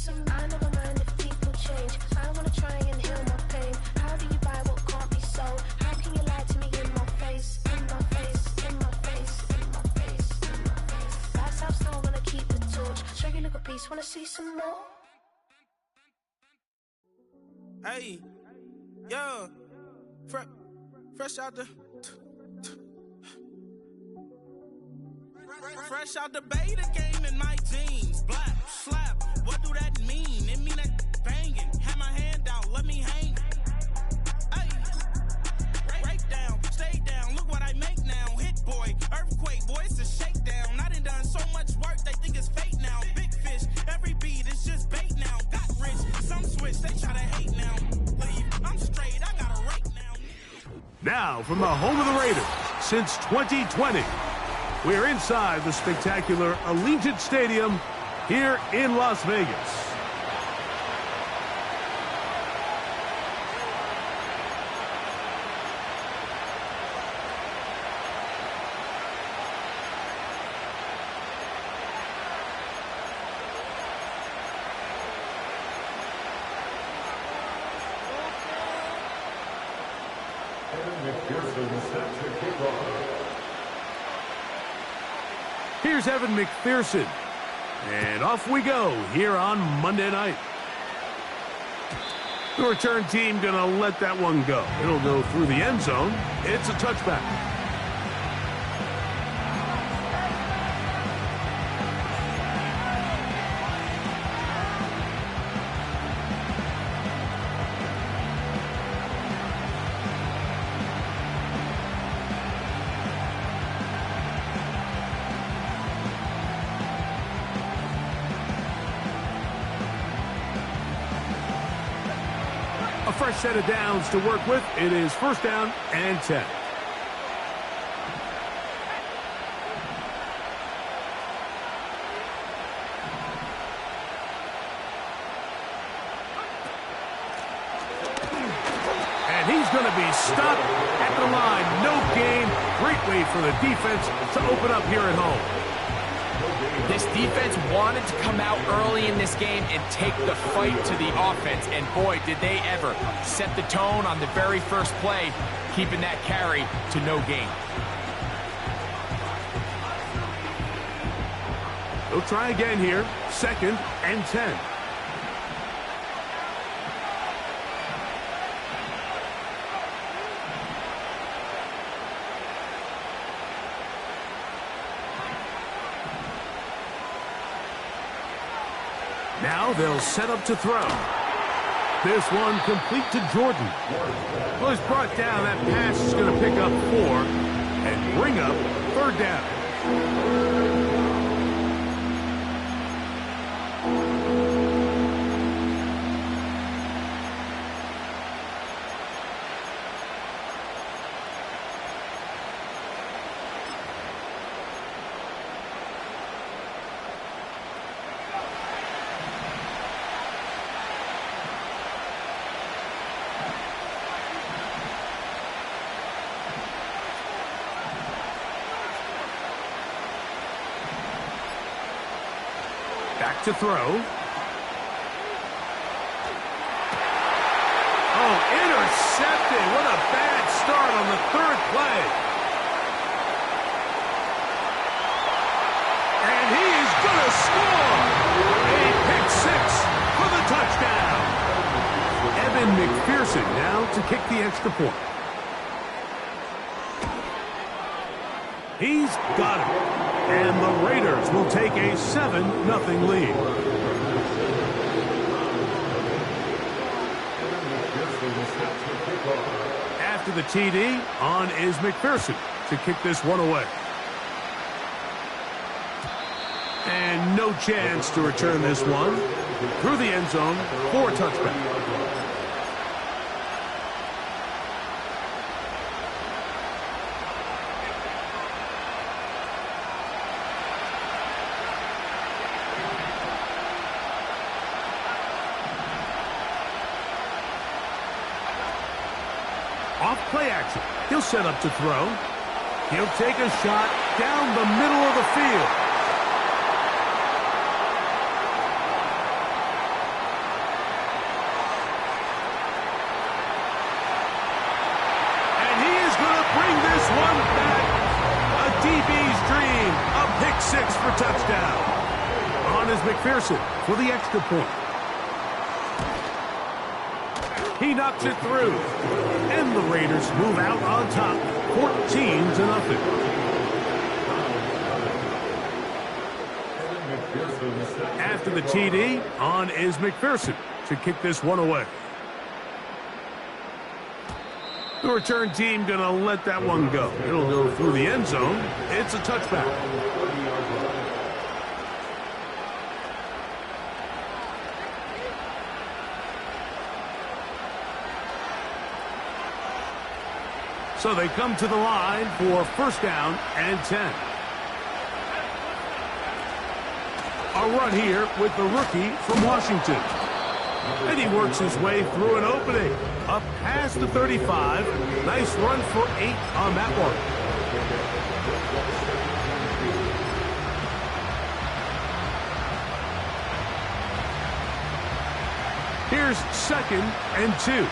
I never mind if people change. I wanna try and heal my pain. How do you buy what can't be sold? How can you lie to me in my face? In my face, in my face, in my face, in my face. That's how still wanna keep the torch. Show you look a piece, wanna see some more? Hey, yo, fresh out the fresh out the beta game in my jeans. Black, slap, what do that mean? It mean that banging. Have my hand out, let me hang. Hey, break down, stay down, look what I make now. Hit boy, earthquake, boy, it's a shakedown. I done so much work, they think it's fate now. Big fish, every beat is just bait now. Got rich, some switch, they try to hate now. Leave, I'm straight, I got a rake now. Now, from the home of the Raiders, since 2020, we're inside the spectacular Allegiant Stadium here in Las Vegas. Here's Evan McPherson. And off we go here on Monday night. The return team going to let that one go. It'll go through the end zone. It's a touchback. A fresh set of downs to work with. It is first down and 10. And he's going to be stopped at the line. No gain. Great way for the defense to open up here at home. This defense wanted to come out early in this game and take the fight to the offense, and boy, did they ever. Set the tone on the very first play, keeping that carry to no gain. They'll try again here. Second and 10. Now they'll set up to throw. This one complete to Jordan. Well, he's brought down. That pass is going to pick up 4 and bring up third down. Back to throw. Oh, intercepted. What a bad start on the third play. And he is going to score. A pick six for the touchdown. Evan McPherson now to kick the extra point. He's got it. And the Raiders will take a 7-0 lead. After the TD, on is McPherson to kick this one away. And no chance to return this one through the end zone for a touchback. Off play action. He'll set up to throw. He'll take a shot down the middle of the field. for touchdown. On is McPherson for the extra point. He knocks it through. And the Raiders move out on top, 14-0. After the TD, on is McPherson to kick this one away. The return team going to let that one go. It'll go through the end zone. It's a touchback. So they come to the line for first down and 10. A run here with the rookie from Washington. And he works his way through an opening. Up past the 35. Nice run for 8 on that one. Here's 2nd and 2.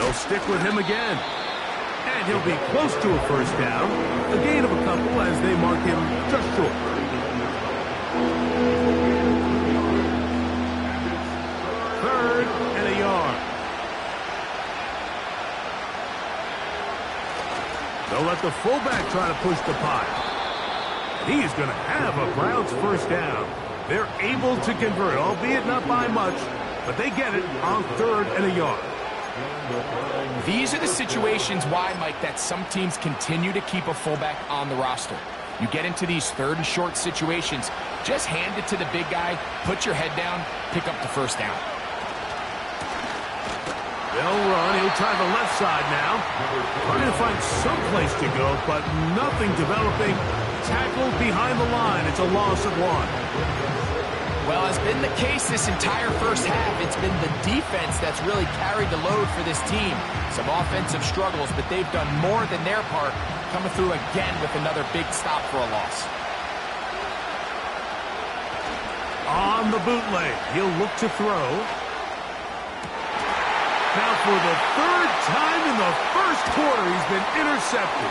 They'll stick with him again. And he'll be close to a first down. A gain of a couple as they mark him just short. Third and a yard. They'll let the fullback try to push the pile. He's going to have a Browns first down. They're able to convert, albeit not by much, but they get it on 3rd and a yard. These are the situations why, Mike, that some teams continue to keep a fullback on the roster. You get into these 3rd and short situations, just hand it to the big guy, put your head down, pick up the first down. They'll run. He'll try the left side now. Trying to find some place to go, but nothing developing. Tackled behind the line. It's a loss of 1. Well, as been the case this entire first half, it's been the defense that's really carried the load for this team. Some offensive struggles, but they've done more than their part, coming through again with another big stop for a loss. On the bootleg, he'll look to throw. Now for the 3rd time in the first quarter, he's been intercepted.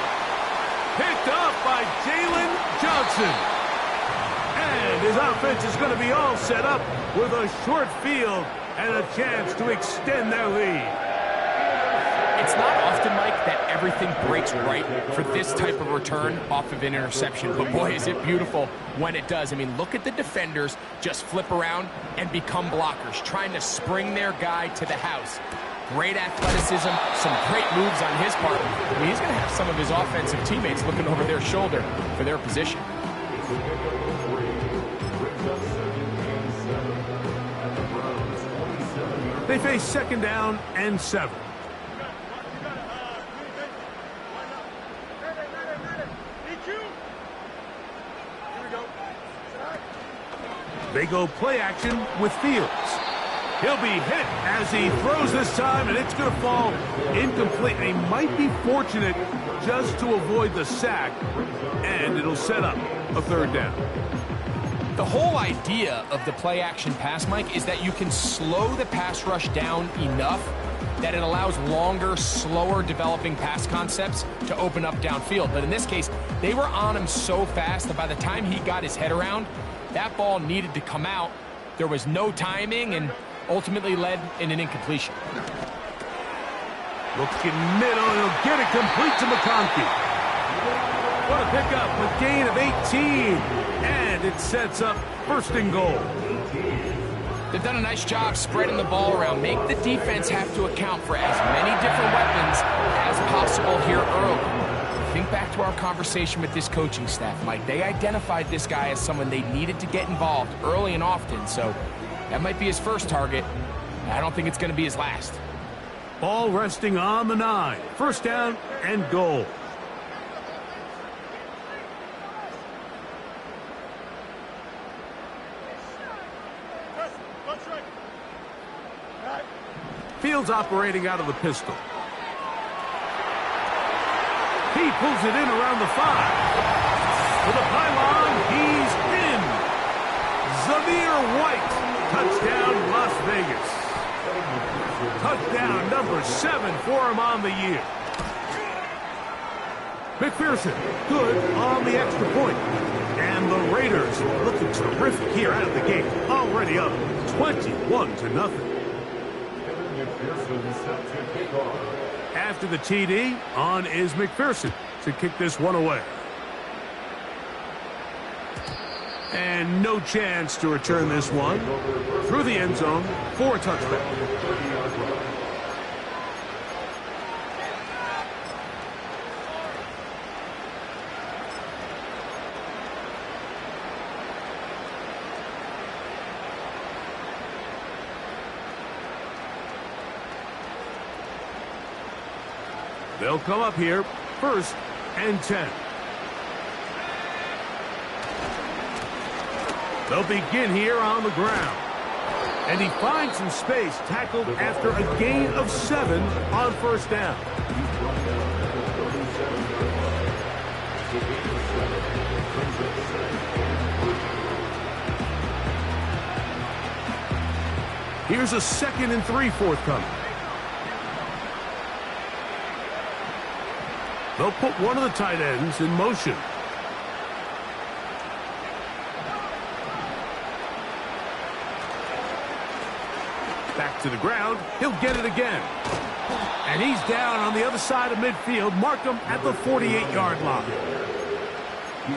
Picked up by Jalen Johnson. And his offense is going to be all set up with a short field and a chance to extend their lead. It's not often, Mike, that everything breaks right for this type of return off of an interception. But boy, is it beautiful when it does. I mean, look at the defenders just flip around and become blockers, trying to spring their guy to the house. Great athleticism, some great moves on his part. I mean, he's going to have some of his offensive teammates looking over their shoulder for their position. They face 2nd down and 7. They go play action with Fields. He'll be hit as he throws this time, and it's going to fall incomplete. He might be fortunate just to avoid the sack, and it'll set up a 3rd down. The whole idea of the play action pass, Mike, is that you can slow the pass rush down enough that it allows longer, slower developing pass concepts to open up downfield. But in this case, they were on him so fast that by the time he got his head around, that ball needed to come out. There was no timing and ultimately led in an incompletion. Looking middle, he'll get it complete to McConkey. What a pickup, a gain of 18, and it sets up 1st and goal. They've done a nice job spreading the ball around. Make the defense have to account for as many different weapons as possible here early. Think back to our conversation with this coaching staff, Mike. They identified this guy as someone they needed to get involved early and often, so that might be his first target. I don't think it's going to be his last. Ball resting on the 9. First down and goal. Fields operating out of the pistol. He pulls it in around the 5. To the pylon, he's in. Zamir White, touchdown Las Vegas. Touchdown number 7 for him on the year. McPherson, good on the extra point. And the Raiders looking terrific here out of the gate. Already up 21-0. After the TD, on is McPherson to kick this one away. And no chance to return this one through the end zone for a touchback. They'll come up here, 1st and 10. They'll begin here on the ground. And he finds some space, tackled after a gain of 7 on 1st down. Here's a 2nd and 3 forthcoming. They'll put one of the tight ends in motion. Back to the ground. He'll get it again. And he's down on the other side of midfield. Mark him at the 48-yard line.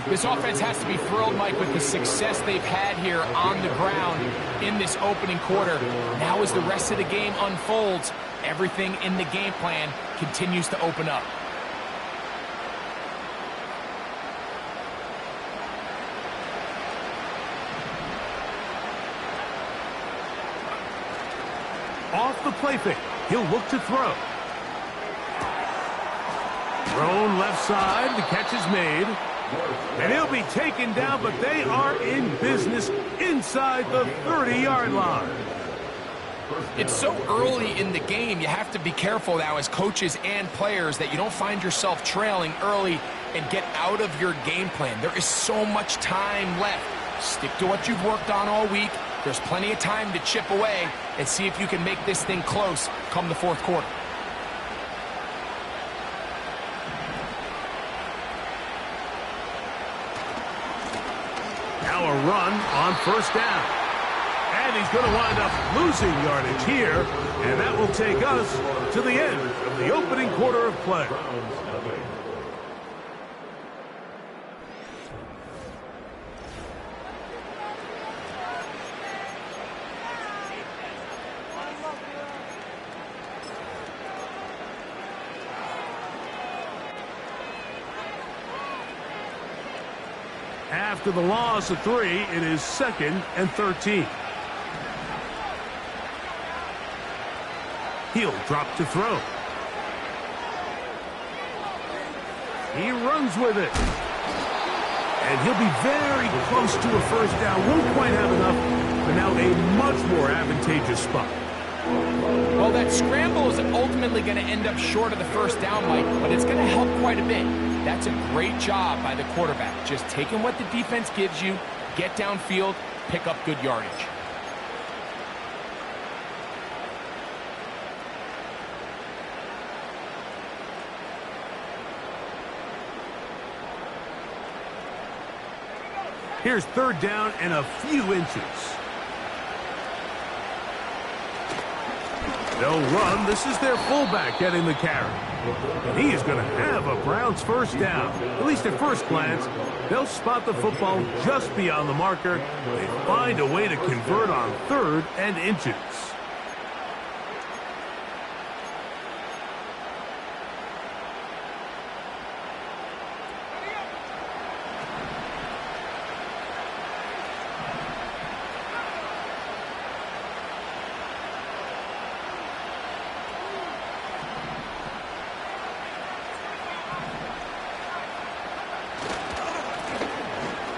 This offense has to be thrilled, Mike, with the success they've had here on the ground in this opening quarter. Now as the rest of the game unfolds, everything in the game plan continues to open up. Off the play fake. He'll look to throw. Thrown left side. The catch is made. And he'll be taken down, but they are in business inside the 30-yard line. It's so early in the game, you have to be careful now as coaches and players that you don't find yourself trailing early and get out of your game plan. There is so much time left. Stick to what you've worked on all week. There's plenty of time to chip away and see if you can make this thing close come the 4th quarter. Now a run on 1st down. And he's going to wind up losing yardage here. And that will take us to the end of the opening quarter of play. After the loss of 3, it is 2nd and 13. He'll drop to throw. He runs with it. And he'll be very close to a 1st down. Won't quite have enough, but now a much more advantageous spot. Well, that scramble is ultimately going to end up short of the 1st down, Mike, but it's going to help quite a bit. That's a great job by the quarterback. Just taking what the defense gives you, get downfield, pick up good yardage. Here's 3rd down and a few inches. They'll run. This is their fullback getting the carry. And he is going to have a Browns 1st down. At least at first glance, they'll spot the football just beyond the marker. They find a way to convert on 3rd and inches.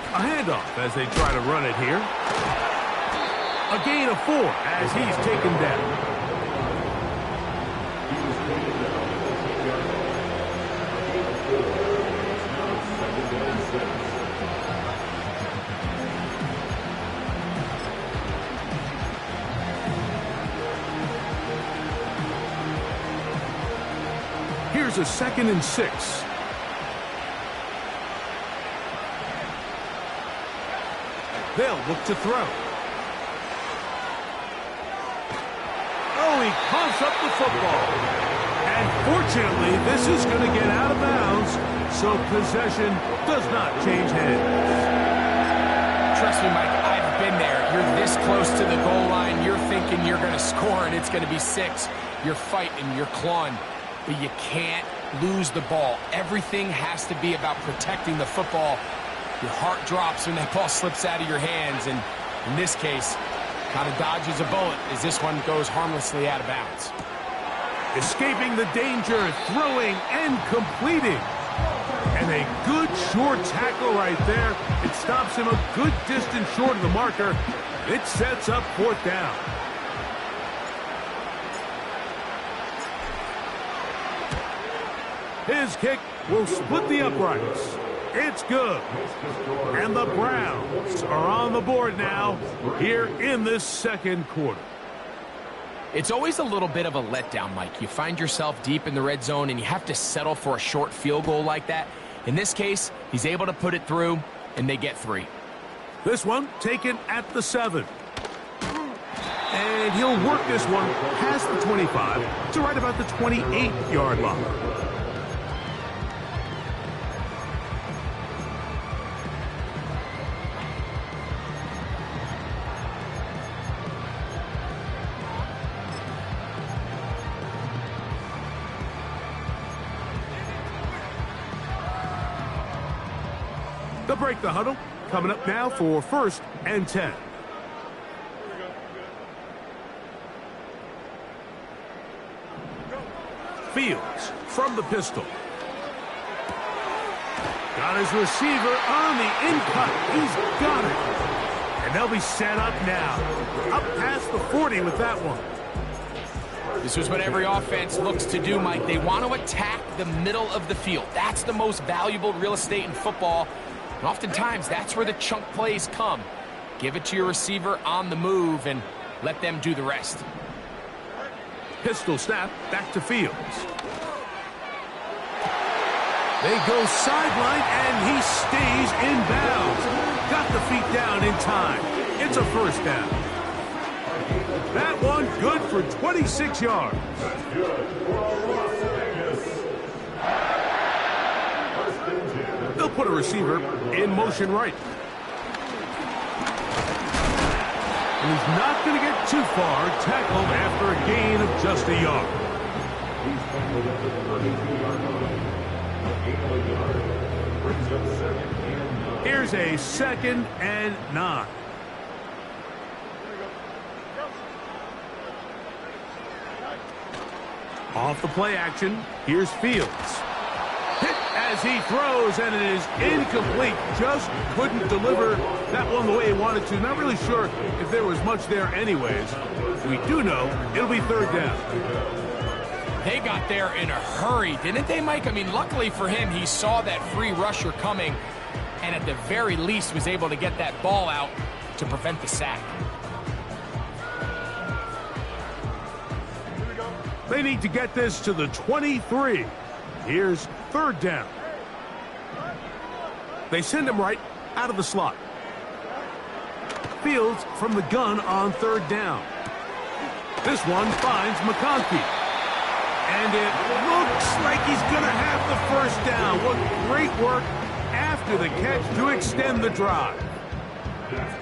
A handoff as they try to run it here. A gain of 4 as he's taken down. Here's a 2nd and 6. They'll look to throw. Oh, he coughs up the football. And fortunately, this is going to get out of bounds, so possession does not change hands. Trust me, Mike, I've been there. You're this close to the goal line. You're thinking you're going to score, and it's going to be 6. You're fighting, you're clawing, but you can't lose the ball. Everything has to be about protecting the football. Your heart drops when that ball slips out of your hands, and in this case, kind of dodges a bullet as this one goes harmlessly out of bounds. Escaping the danger, throwing and completing. And a good short tackle right there. It stops him a good distance short of the marker. It sets up 4th down. His kick will split the uprights. It's good. And the Browns are on the board now here in this 2nd quarter. It's always a little bit of a letdown, Mike. You find yourself deep in the red zone and you have to settle for a short field goal like that. In this case, he's able to put it through, and they get 3. This one taken at the 7. And he'll work this one past the 25 to right about the 28-yard line. They'll break the huddle. Coming up now for 1st and 10. Fields from the pistol. Got his receiver on the in-cut. He's got it. And they'll be set up now. Up past the 40 with that one. This is what every offense looks to do, Mike. They want to attack the middle of the field. That's the most valuable real estate in football. And oftentimes, that's where the chunk plays come. Give it to your receiver on the move and let them do the rest. Pistol snap back to Fields. They go sideline, and he stays in bounds. Got the feet down in time. It's a 1st down. That one good for 26 yards. They'll put a receiver in motion right. And he's not going to get too far, tackled after a gain of just a yard. Here's a 2nd and 9. Off the play action, here's Fields. Hit as he throws, and it is incomplete. Just couldn't deliver that one the way he wanted to. Not really sure if there was much there anyways. We do know it'll be 3rd down. They got there in a hurry, didn't they, Mike? I mean, luckily for him, he saw that free rusher coming, and at the very least was able to get that ball out to prevent the sack. They need to get this to the 23. Here's 3rd down. They send him right out of the slot. Fields from the gun on 3rd down. This one finds McConkey. And it looks like he's going to have the 1st down. What great work after the catch to extend the drive.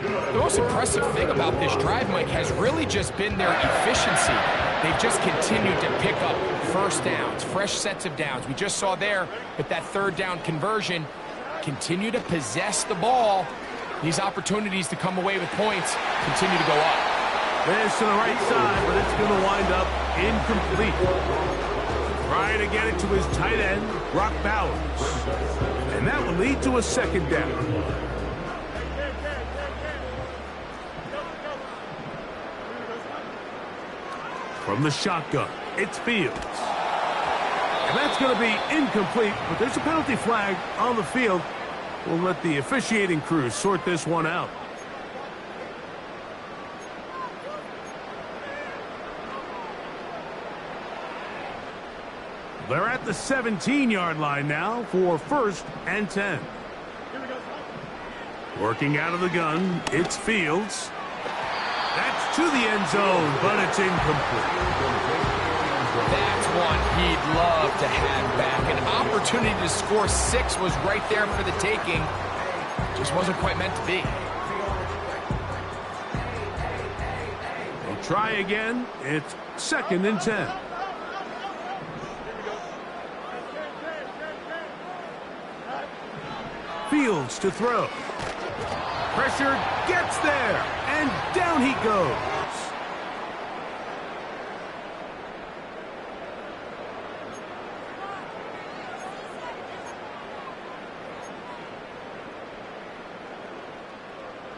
The most impressive thing about this drive, Mike, has really just been their efficiency. They've just continued to pick up 1st downs, fresh sets of downs. We just saw there with that 3rd down conversion, continue to possess the ball. These opportunities to come away with points continue to go up. This to the right side, but it's going to wind up incomplete. Trying to get it to his tight end, Brock Bowers. And that will lead to a 2nd down. From the shotgun, it's Fields. And that's going to be incomplete, but there's a penalty flag on the field. We'll let the officiating crew sort this one out. They're at the 17-yard line now for 1st and 10. Working out of the gun, it's Fields. That's to the end zone, but it's incomplete. That's one he'd love to have back. An opportunity to score 6 was right there for the taking. Just wasn't quite meant to be. They'll try again. It's 2nd and 10. Fields to throw. Pressure gets there, and down he goes.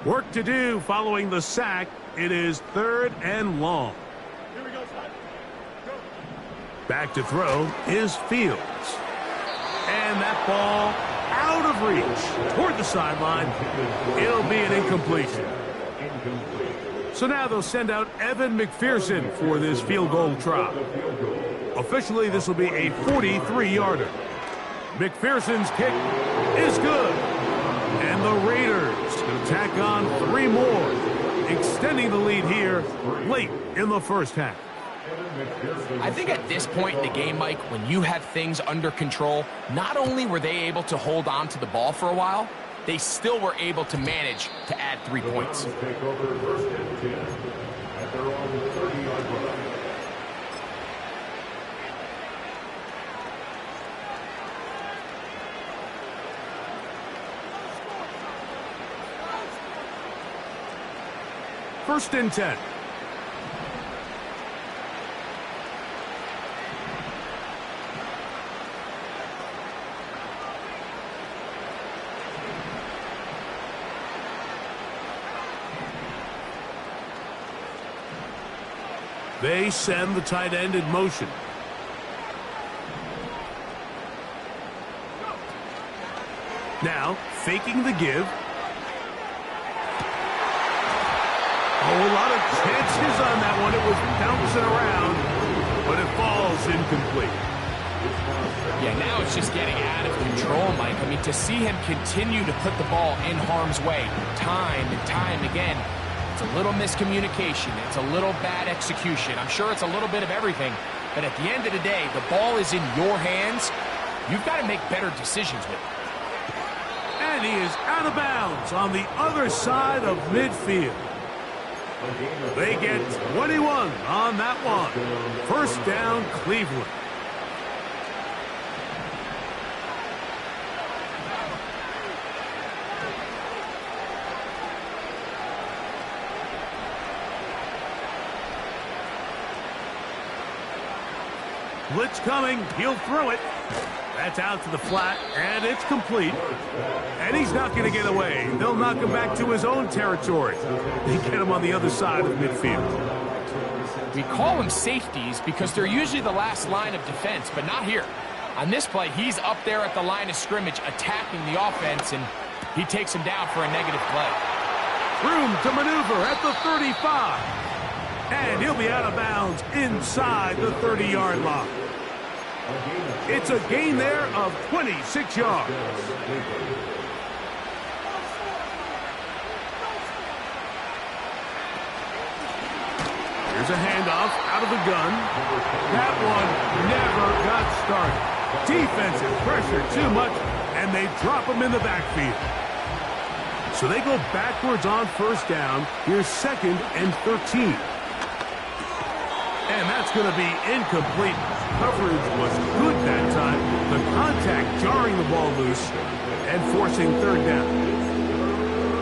Work to do following the sack. It is 3rd and long. Back to throw is Fields. And that ball out of reach toward the sideline. It'll be an incompletion. So now they'll send out Evan McPherson for this field goal try. Officially, this will be a 43-yarder. McPherson's kick is good. And the Raiders going to tack on 3 more, extending the lead here late in the first half. I think at this point in the game, Mike, when you have things under control, not only were they able to hold on to the ball for a while, they still were able to manage to add 3 points. First and 10. They send the tight end in motion. Now, faking the give. Oh, a lot of chances on that one. It was bouncing around, but it falls incomplete. Yeah, now it's just getting out of control, Mike. I mean, to see him continue to put the ball in harm's way time and time again, it's a little miscommunication. It's a little bad execution. I'm sure it's a little bit of everything. But at the end of the day, the ball is in your hands. You've got to make better decisions with it. And he is out of bounds on the other side of midfield. They get 21 on that one. First down, Cleveland. Blitz coming. He'll throw it. That's out to the flat, and it's complete. And he's not going to get away. They'll knock him back to his own territory. They get him on the other side of midfield. We call them safeties because they're usually the last line of defense, but not here. On this play, he's up there at the line of scrimmage attacking the offense, and he takes him down for a negative play. Room to maneuver at the 35. And he'll be out of bounds inside the 30-yard line. It's a gain there of 26 yards. Here's a handoff out of the gun. That one never got started. Defensive pressure too much, and they drop him in the backfield. So they go backwards on first down. Here's 2nd and 13. And that's going to be incomplete. Coverage was good that time. The contact jarring the ball loose and forcing 3rd down.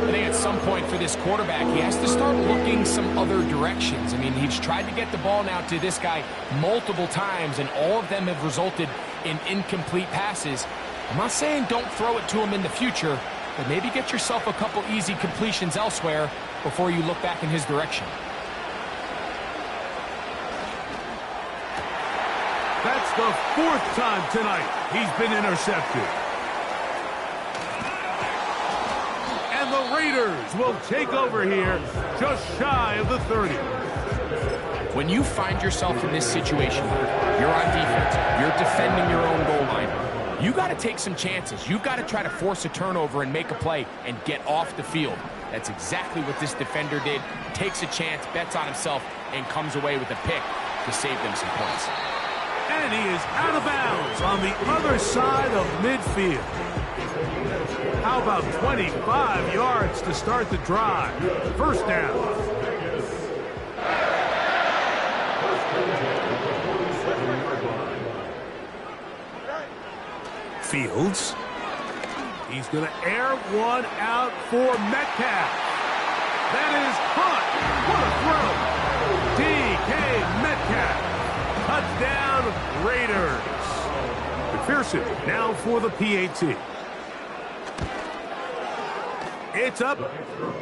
I think at some point for this quarterback, he has to start looking some other directions. I mean, he's tried to get the ball now to this guy multiple times, and all of them have resulted in incomplete passes. I'm not saying don't throw it to him in the future, but maybe get yourself a couple easy completions elsewhere before you look back in his direction. That's the 4th time tonight he's been intercepted. And the Raiders will take over here just shy of the 30. When you find yourself in this situation, you're on defense, you're defending your own goal line, You got to take some chances. You got to try to force a turnover and make a play and get off the field. That's exactly what this defender did. Takes a chance, bets on himself, and comes away with a pick to save them some points. And he is out of bounds on the other side of midfield. How about 25 yards to start the drive? First down. Fields. He's going to air one out for Metcalf. That is caught. What a throw. DK Metcalf. Touchdown, Raiders. McPherson now for the PAT. It's up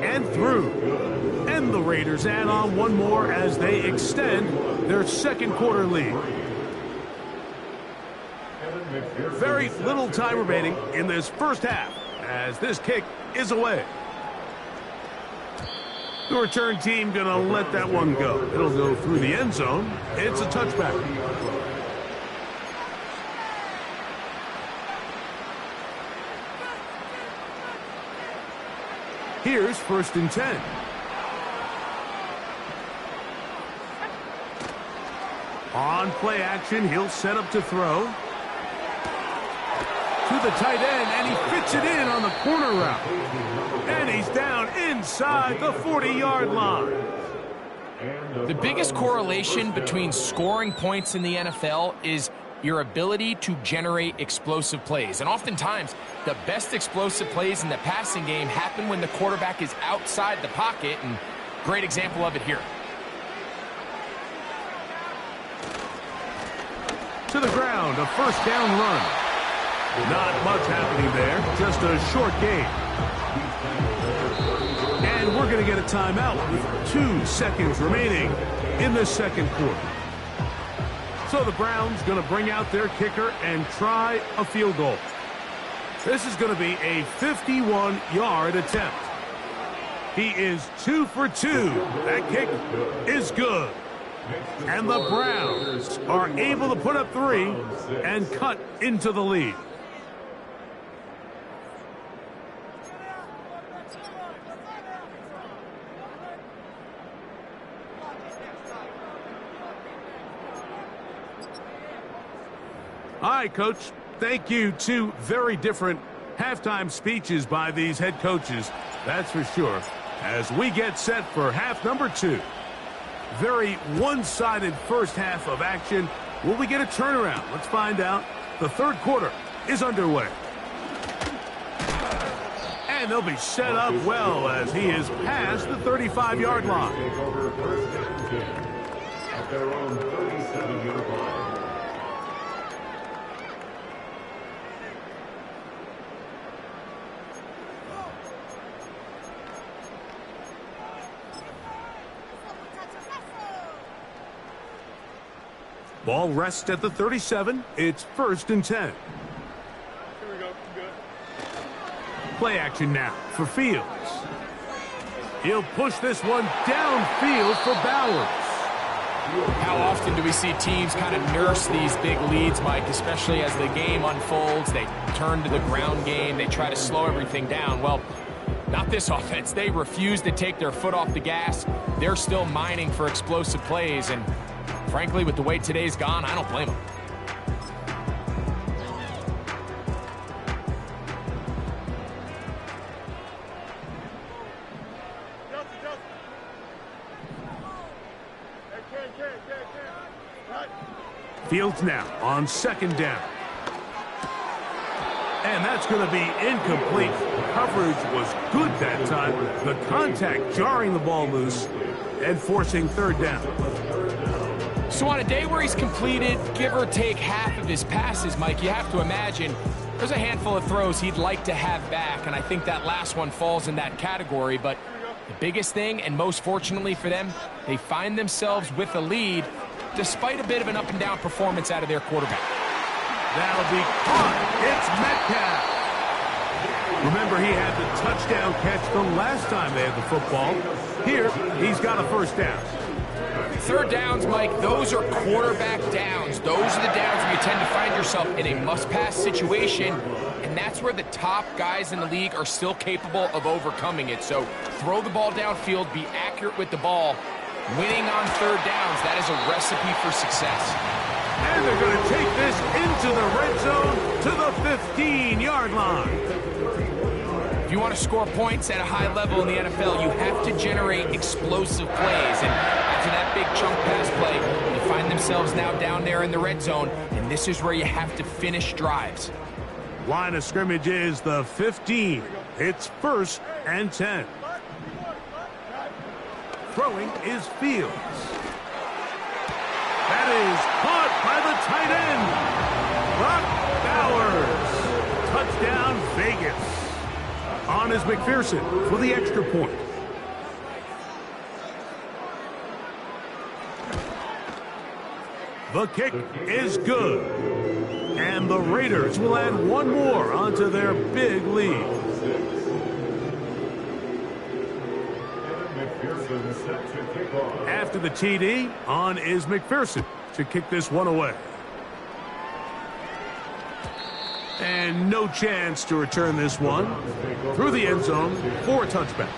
and through. And the Raiders add on one more as they extend their second quarter lead. Very little time remaining in this first half as this kick is away. The return team going to let that one go. It'll go through the end zone. It's a touchback. Here's 1st and 10. On play action, he'll set up to throw. To the tight end, and he fits it in on the corner route. And he's down inside the 40-yard line. The biggest correlation between scoring points in the NFL is your ability to generate explosive plays. And oftentimes, the best explosive plays in the passing game happen when the quarterback is outside the pocket, and great example of it here. To the ground, a first down run. Not much happening there, just a short game. And we're going to get a timeout with 2 seconds remaining in the second quarter. So the Browns going to bring out their kicker and try a field goal. This is going to be a 51-yard attempt. He is 2 for 2. That kick is good. And the Browns are able to put up 3 and cut into the lead. All right, Coach, thank you. 2 very different halftime speeches by these head coaches, that's for sure, as we get set for half number 2. Very one-sided first half of action. Will we get a turnaround? Let's find out. The third quarter is underway. And they'll be set up well as he is past the 35-yard line. At their own 37-yard line. Ball rests at the 37. It's 1st and 10. Here we go. Good. Play action now for Fields. He'll push this one downfield for Bowers. How often do we see teams kind of nurse these big leads, Mike, especially as the game unfolds? They turn to the ground game. They try to slow everything down. Well, not this offense. They refuse to take their foot off the gas. They're still mining for explosive plays, and frankly, with the way today's gone, I don't blame them. Fields now on 2nd down. And that's going to be incomplete. Coverage was good that time. The contact jarring the ball loose and forcing 3rd down. So on a day where he's completed, give or take half of his passes, Mike, you have to imagine there's a handful of throws he'd like to have back, and I think that last one falls in that category. But the biggest thing, and most fortunately for them, they find themselves with a lead despite a bit of an up-and-down performance out of their quarterback. That'll be caught. It's Metcalf. Remember, he had the touchdown catch the last time they had the football. Here, he's got a 1st down. Third downs, Mike, those are quarterback downs. Those are the downs where you tend to find yourself in a must-pass situation, and that's where the top guys in the league are still capable of overcoming it. So throw the ball downfield, be accurate with the ball. Winning on third downs, that is a recipe for success. And they're going to take this into the red zone to the 15-yard line. If you want to score points at a high level in the NFL, you have to generate explosive plays. And after that big chunk pass play, they find themselves now down there in the red zone, and this is where you have to finish drives. Line of scrimmage is the 15. It's 1st and 10. Throwing is Fields. That is caught by the tight end. Brock Bowers. Touchdown, Vegas. On is McPherson for the extra point. The kick is good. And the Raiders will add one more onto their big lead. After the TD, on is McPherson to kick this one away. And no chance to return this one through the end zone for a touchback.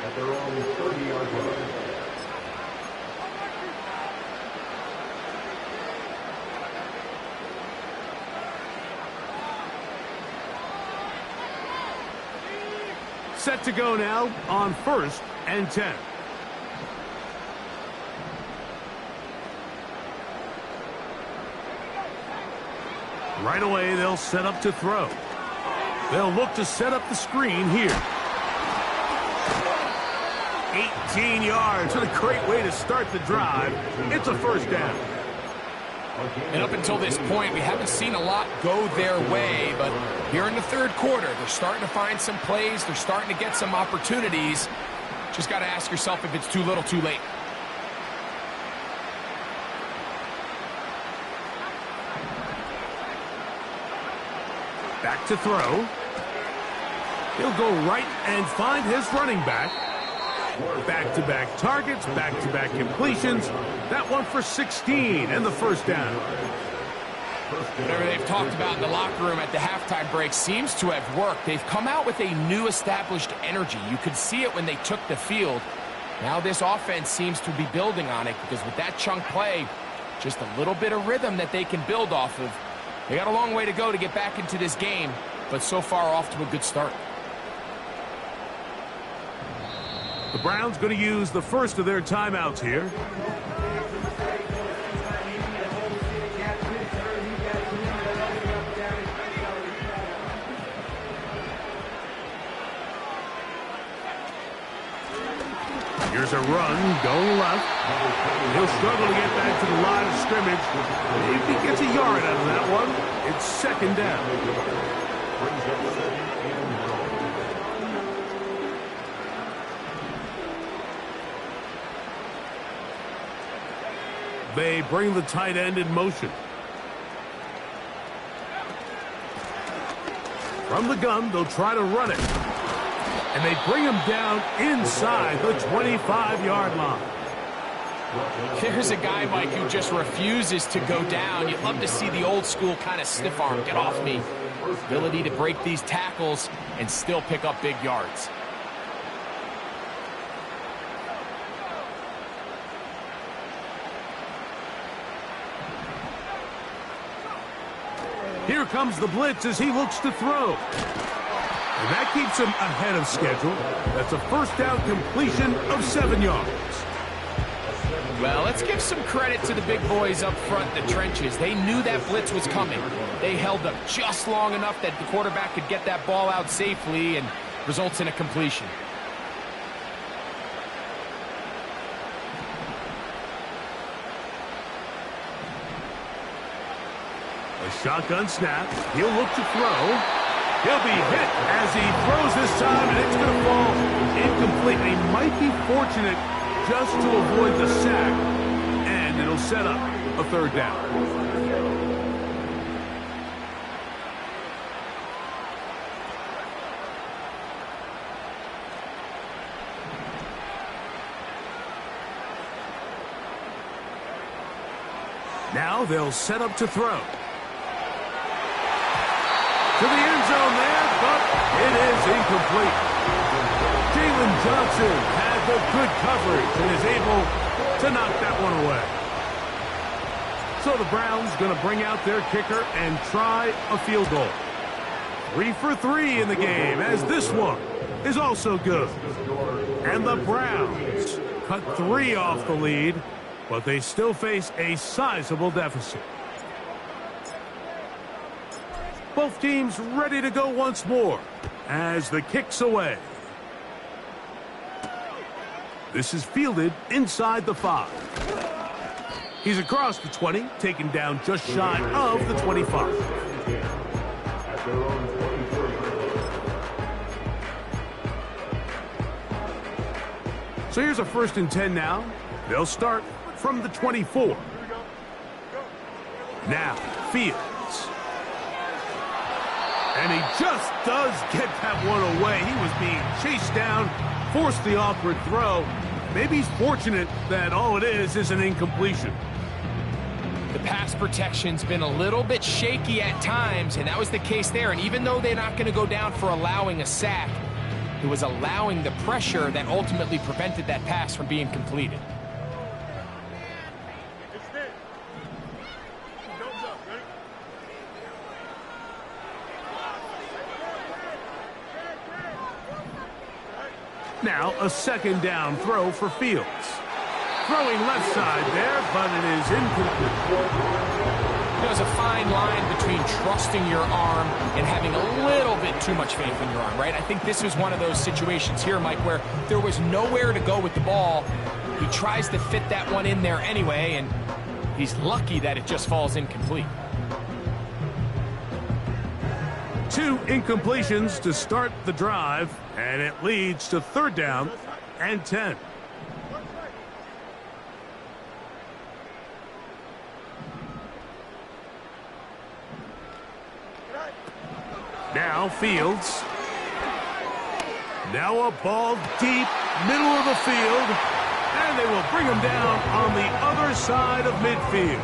Set to go now on 1st and 10. Right away, they'll set up to throw. They'll look to set up the screen here. 18 yards. What a great way to start the drive. It's a 1st down. And up until this point, we haven't seen a lot go their way, but here in the third quarter, they're starting to find some plays. They're starting to get some opportunities. Just got to ask yourself if it's too little, too late. Back to throw. He'll go right and find his running back. Back-to-back targets, back-to-back completions. That one for 16 and the 1st down. Whatever they've talked about in the locker room at the halftime break seems to have worked. They've come out with a new established energy. You could see it when they took the field. Now this offense seems to be building on it because with that chunk play, just a little bit of rhythm that they can build off of. They got a long way to go to get back into this game, but so far off to a good start. The Browns going to use the first of their timeouts here. Here's a run, going left. He'll struggle to get back to the line of scrimmage. If he gets a yard out of that one, it's 2nd down. They bring the tight end in motion. From the gun, they'll try to run it. And they bring him down inside the 25-yard line. There's a guy, Mike, who just refuses to go down. You'd love to see the old school kind of stiff arm, get off me. Ability to break these tackles and still pick up big yards. Here comes the blitz as he looks to throw. And that keeps him ahead of schedule. That's a 1st down completion of 7 yards. Well, let's give some credit to the big boys up front in the trenches. They knew that blitz was coming. They held up just long enough that the quarterback could get that ball out safely and results in a completion. A shotgun snap. He'll look to throw. He'll be hit as he throws this time, and it's going to fall incomplete. He might be fortunate just to avoid the sack, and it'll set up a 3rd down. Now they'll set up to throw. To the end zone there, but it is incomplete. Jalen Johnson had the good coverage and is able to knock that one away. So the Browns going to bring out their kicker and try a field goal. 3 for 3 in the game, as this one is also good. And the Browns cut 3 off the lead, but they still face a sizable deficit. Both teams ready to go once more as the kick's away. This is fielded inside the 5. He's across the 20, taken down just shy of the 25. So here's a 1st and 10 now. They'll start from the 24. Now, Fields. And he just does get that one away. He was being chased down, forced the awkward throw. Maybe he's fortunate that all it is an incompletion. The pass protection's been a little bit shaky at times, and that was the case there. And even though they're not going to go down for allowing a sack, it was allowing the pressure that ultimately prevented that pass from being completed. Now a 2nd down throw for Fields. Throwing left side there, but it is incomplete. There's a fine line between trusting your arm and having a little bit too much faith in your arm, right? I think this was one of those situations here, Mike, where there was nowhere to go with the ball. He tries to fit that one in there anyway, and he's lucky that it just falls incomplete. 2 incompletions to start the drive, and it leads to 3rd down and 10. Now Fields. Now a ball deep, middle of the field, and they will bring him down on the other side of midfield.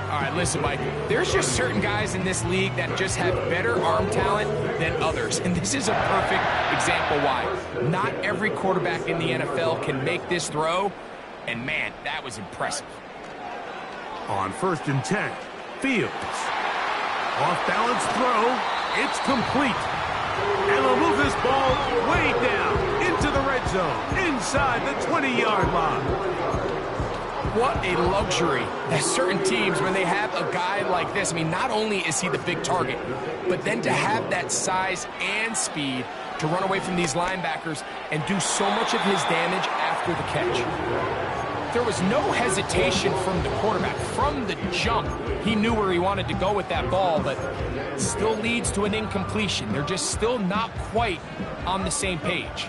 All right, listen, Mike, there's just certain guys in this league that just have better arm talent than others, and this is a perfect example why. Not every quarterback in the NFL can make this throw, and man, that was impressive. On 1st and 10, Fields. Off-balance throw, it's complete. And they'll move this ball way down into the red zone, inside the 20-yard line. What a luxury that certain teams, when they have a guy like this, I mean, not only is he the big target, but then to have that size and speed to run away from these linebackers and do so much of his damage after the catch. There was no hesitation from the quarterback. From the jump, he knew where he wanted to go with that ball, but it still leads to an incompletion. They're just still not quite on the same page.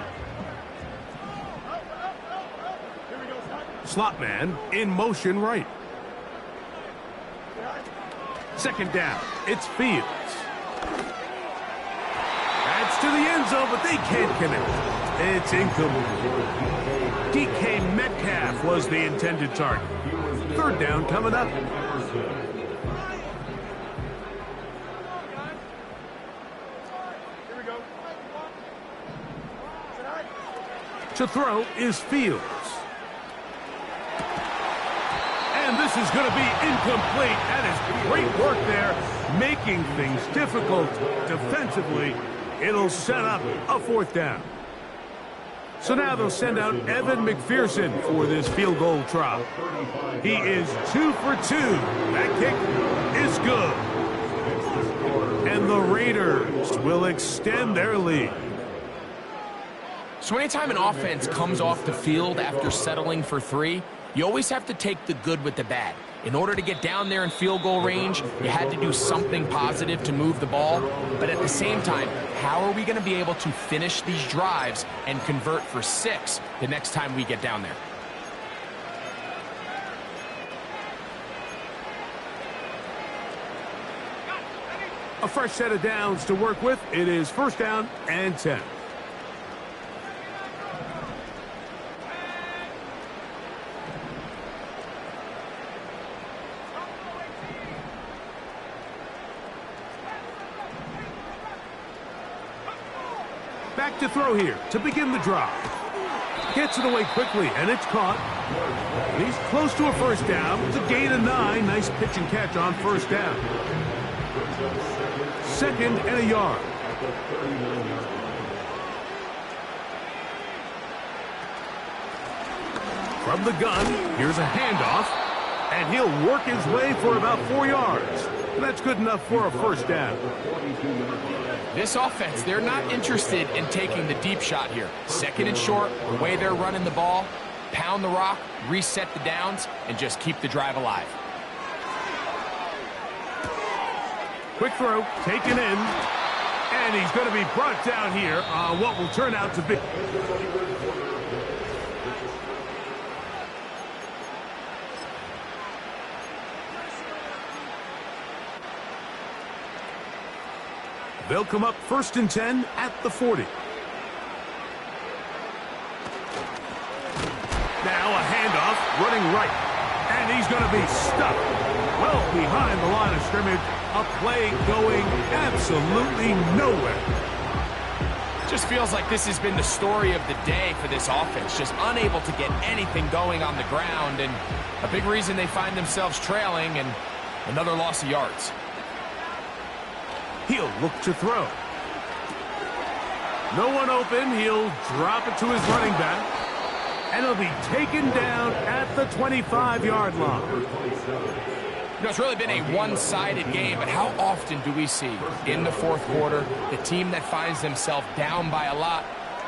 Slot man in motion right. 2nd down, it's Fields. That's to the end zone, but they can't connect. It's incomplete. DK Metcalf was the intended target. 3rd down coming up. To throw is Fields. And this is going to be incomplete. That is great work there, making things difficult defensively. It'll set up a 4th down. So now they'll send out Evan McPherson for this field goal try. He is 2 for 2. That kick is good. And the Raiders will extend their lead. So anytime an offense comes off the field after settling for 3, you always have to take the good with the bad. In order to get down there in field goal range, you had to do something positive to move the ball. But at the same time, how are we going to be able to finish these drives and convert for 6 the next time we get down there? A fresh set of downs to work with. It is 1st down and 10. Back to throw here to begin the drive. Gets it away quickly, and it's caught. And he's close to a first down. It's a gain of 9. Nice pitch and catch on first down. 2nd and a yard. From the gun, here's a handoff, and he'll work his way for about 4 yards. And that's good enough for a first down. This offense, they're not interested in taking the deep shot here. 2nd and short, the way they're running the ball, pound the rock, reset the downs, and just keep the drive alive. Quick throw, taken in, and he's going to be brought down here on what will turn out to be. They'll come up 1st and 10 at the 40. Now a handoff, running right. And he's going to be stuck well behind the line of scrimmage. A play going absolutely nowhere. Just feels like this has been the story of the day for this offense. Just unable to get anything going on the ground. And a big reason they find themselves trailing, and another loss of yards. He'll look to throw. No one open. He'll drop it to his running back. And he'll be taken down at the 25-yard line. You know, it's really been a one-sided game, but how often do we see in the 4th quarter the team that finds themselves down by a lot,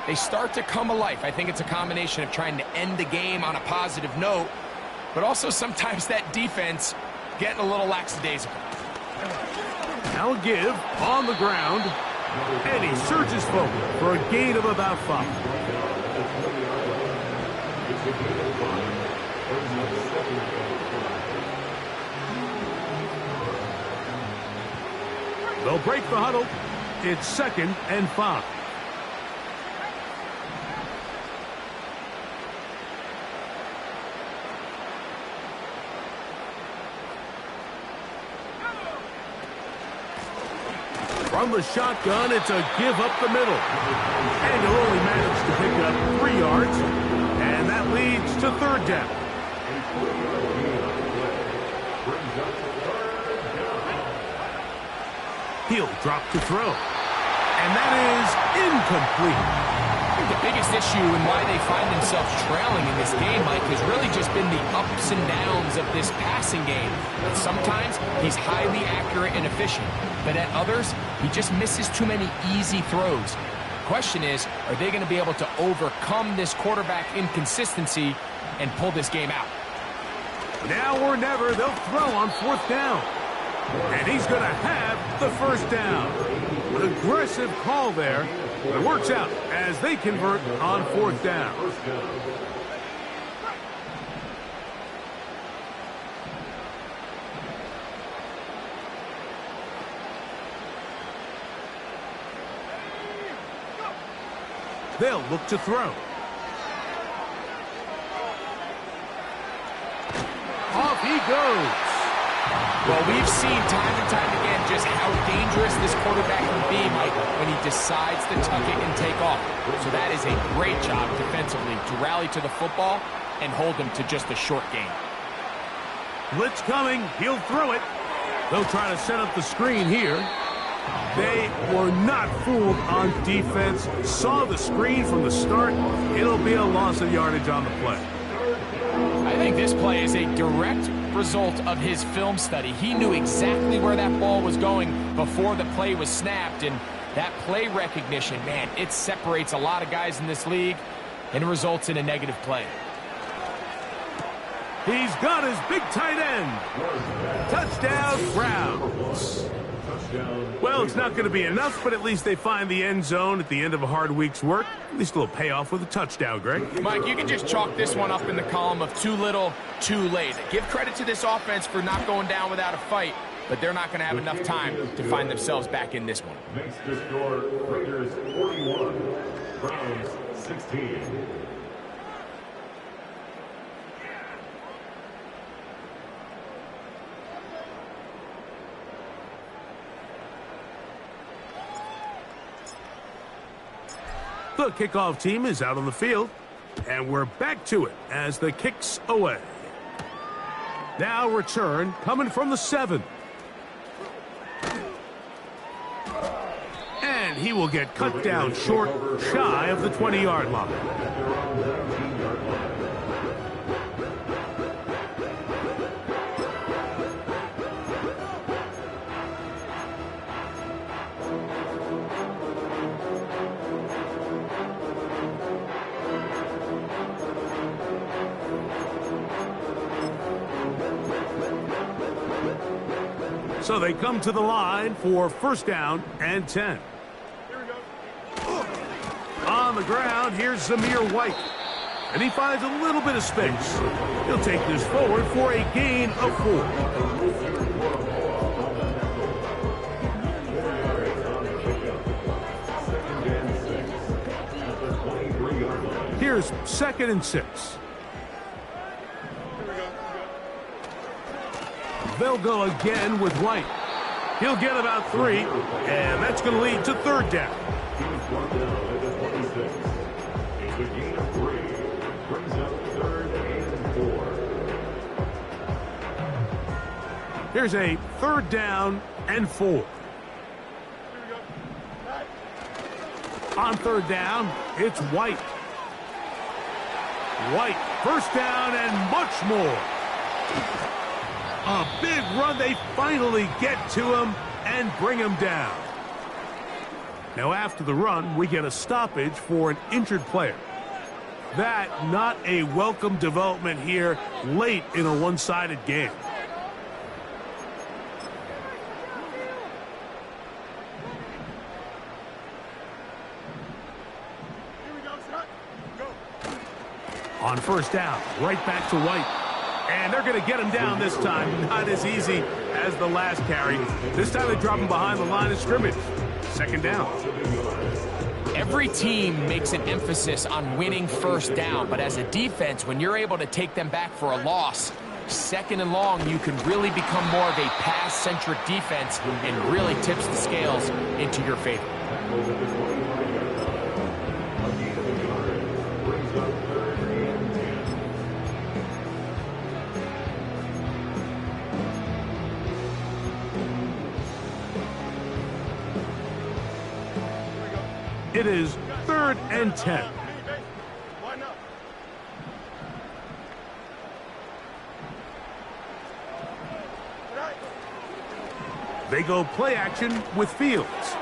they start to come alive? I think it's a combination of trying to end the game on a positive note, but also sometimes that defense getting a little lackadaisical. Now a give on the ground, and he surges forward for a gain of about 5. They'll break the huddle. It's 2nd and 5. From the shotgun, it's a give up the middle. And he'll only manage to pick up 3 yards. And that leads to 3rd down. He'll drop to throw. And that is incomplete. I think the biggest issue and why they find themselves trailing in this game, Mike, has really just been the ups and downs of this passing game. But sometimes he's highly accurate and efficient, but at others, he just misses too many easy throws. The question is, are they going to be able to overcome this quarterback inconsistency and pull this game out? Now or never, they'll throw on 4th down. And he's going to have the first down. An aggressive call there. But it works out as they convert on 4th down. They'll look to throw. Off he goes. Well, we've seen time and time again just how dangerous this quarterback can be, Mike, when he decides to tuck it and take off. So that is a great job defensively to rally to the football and hold them to just a short gain. Blitz coming. He'll throw it. They'll try to set up the screen here. They were not fooled on defense. Saw the screen from the start. It'll be a loss of yardage on the play. I think this play is a direct result of his film study. He knew exactly where that ball was going before the play was snapped, and that play recognition, man, it separates a lot of guys in this league and results in a negative play. He's got his big tight end. Touchdown, Browns. Well, it's not going to be enough, but at least they find the end zone at the end of a hard week's work. At least a little payoff with a touchdown, Greg. Mike, you can just chalk this one up in the column of too little, too late. Give credit to this offense for not going down without a fight, but they're not going to have enough time to find themselves back in this one. Makes the score Raiders 41, Browns 16. The kickoff team is out on the field, and we're back to it as the kick's away. Now return coming from the 7. And he will get cut down short, shy of the 20-yard line. So they come to the line for first down and 10. On the ground, here's Zamir White. And he finds a little bit of space. He'll take this forward for a gain of 4. Here's 2nd and 6. They'll go again with White. He'll get about 3, and that's going to lead to 3rd down. It's a gain of 3. Brings up 3rd and 4. Here's a 3rd down and 4. On 3rd down, it's White. White, first down and much more. A big run. They finally get to him and bring him down. Now, after the run, we get a stoppage for an injured player. That not a welcome development here late in a one-sided game. On first down, right back to White. And they're going to get him down this time. Not as easy as the last carry. This time they drop him behind the line of scrimmage. 2nd down. Every team makes an emphasis on winning first down, but as a defense, when you're able to take them back for a loss, 2nd and long, you can really become more of a pass-centric defense and really tips the scales into your favor. It is 3rd and 10. They go play action with Fields.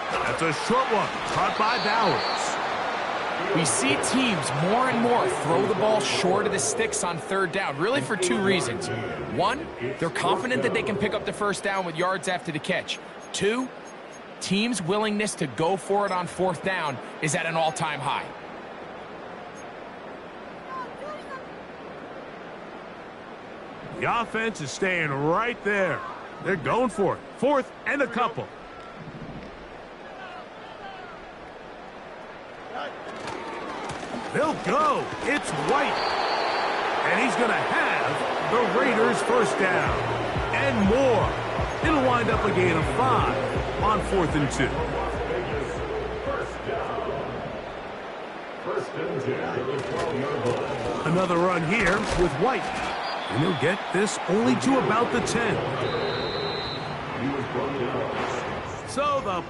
That's a short one, caught by Bowers. We see teams more and more throw the ball short of the sticks on 3rd down, really for 2 reasons. 1, they're confident that they can pick up the first down with yards after the catch. 2, teams' willingness to go for it on 4th down is at an all-time high. The offense is staying right there. They're going for it. 4th and a couple. They'll go. It's White. And he's going to have the Raiders first down. And more. It'll wind up a gain of 5 on 4th and 2. Another run here with White. And he'll get this only to about the 10. So the